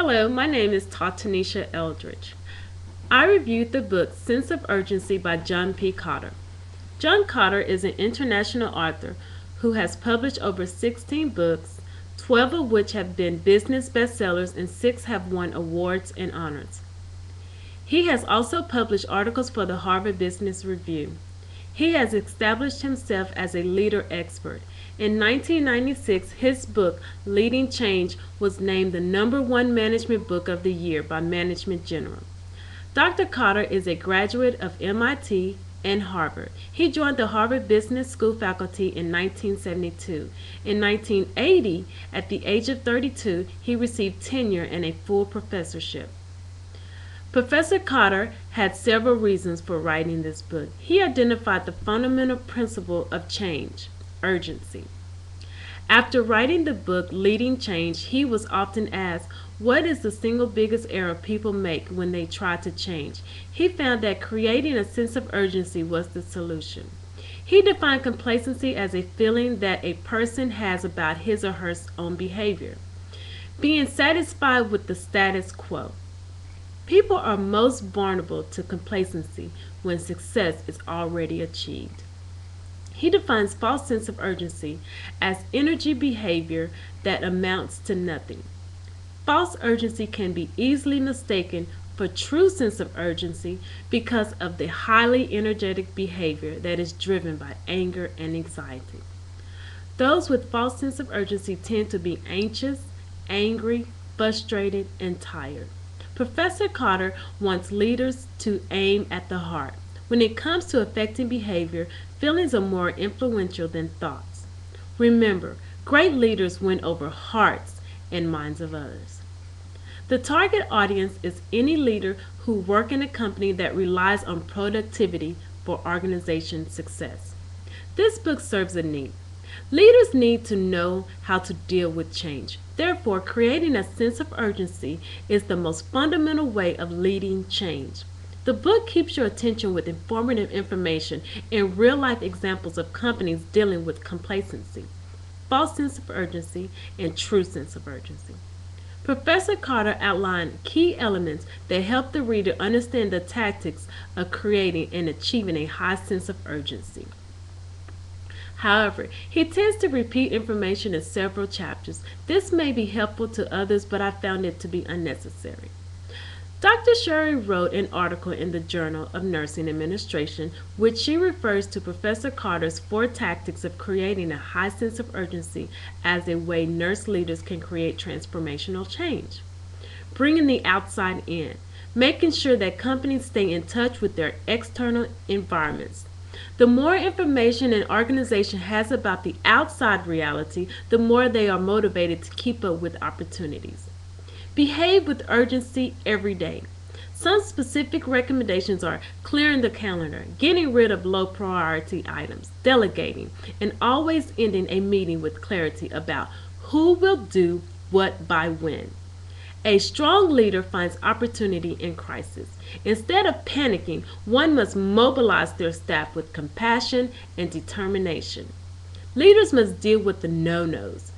Hello, my name is Tanisha Eldridge. I reviewed the book Sense of Urgency by John P. Cotter. John Cotter is an international author who has published over 16 books, 12 of which have been business bestsellers and 6 have won awards and honors. He has also published articles for the Harvard Business Review. He has established himself as a leader expert. In 1996, his book, Leading Change, was named the #1 management book of the year by Management General. Dr. Cotter is a graduate of MIT and Harvard. He joined the Harvard Business School faculty in 1972. In 1980, at the age of 32, he received tenure and a full professorship. Professor Cotter had several reasons for writing this book. He identified the fundamental principle of change, urgency. After writing the book Leading Change, he was often asked, what is the single biggest error people make when they try to change? He found that creating a sense of urgency was the solution. He defined complacency as a feeling that a person has about his or her own behavior, being satisfied with the status quo. People are most vulnerable to complacency when success is already achieved. He defines false sense of urgency as energy behavior that amounts to nothing. False urgency can be easily mistaken for true sense of urgency because of the highly energetic behavior that is driven by anger and anxiety. Those with false sense of urgency tend to be anxious, angry, frustrated, and tired. Professor Cotter wants leaders to aim at the heart. When it comes to affecting behavior, feelings are more influential than thoughts. Remember, great leaders win over hearts and minds of others. The target audience is any leader who works in a company that relies on productivity for organization success. This book serves a need. Leaders need to know how to deal with change. Therefore, creating a sense of urgency is the most fundamental way of leading change. The book keeps your attention with informative information and real-life examples of companies dealing with complacency, false sense of urgency, and true sense of urgency. Professor Cotter outlined key elements that help the reader understand the tactics of creating and achieving a high sense of urgency. However, he tends to repeat information in several chapters. This may be helpful to others, but I found it to be unnecessary. Dr. Sherry wrote an article in the Journal of Nursing Administration, which she refers to Professor Cotter's 4 tactics of creating a high sense of urgency as a way nurse leaders can create transformational change. Bringing the outside in, making sure that companies stay in touch with their external environments. The more information an organization has about the outside reality, the more they are motivated to keep up with opportunities. Behave with urgency every day. Some specific recommendations are clearing the calendar, getting rid of low priority items, delegating, and always ending a meeting with clarity about who will do what by when. A strong leader finds opportunity in crisis. Instead of panicking, one must mobilize their staff with compassion and determination. Leaders must deal with the no-nos.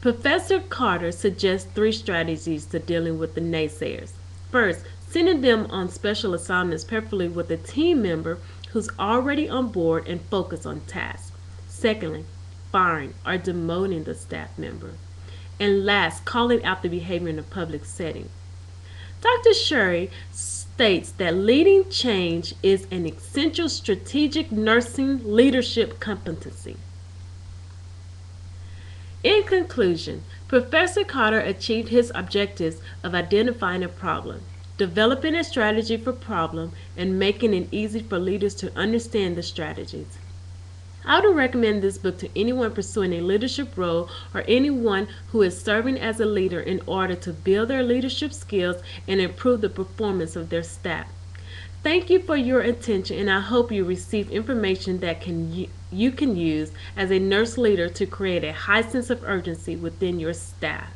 Professor Cotter suggests 3 strategies to dealing with the naysayers. First, sending them on special assignments, preferably with a team member who's already on board and focused on tasks. Secondly, firing or demoting the staff member. And last, calling out the behavior in a public setting. Dr. Sherry states that leading change is an essential strategic nursing leadership competency. In conclusion, Professor Cotter achieved his objectives of identifying a problem, developing a strategy for problem, and making it easy for leaders to understand the strategies. I would recommend this book to anyone pursuing a leadership role or anyone who is serving as a leader in order to build their leadership skills and improve the performance of their staff. Thank you for your attention, and I hope you receive information that you can use as a nurse leader to create a high sense of urgency within your staff.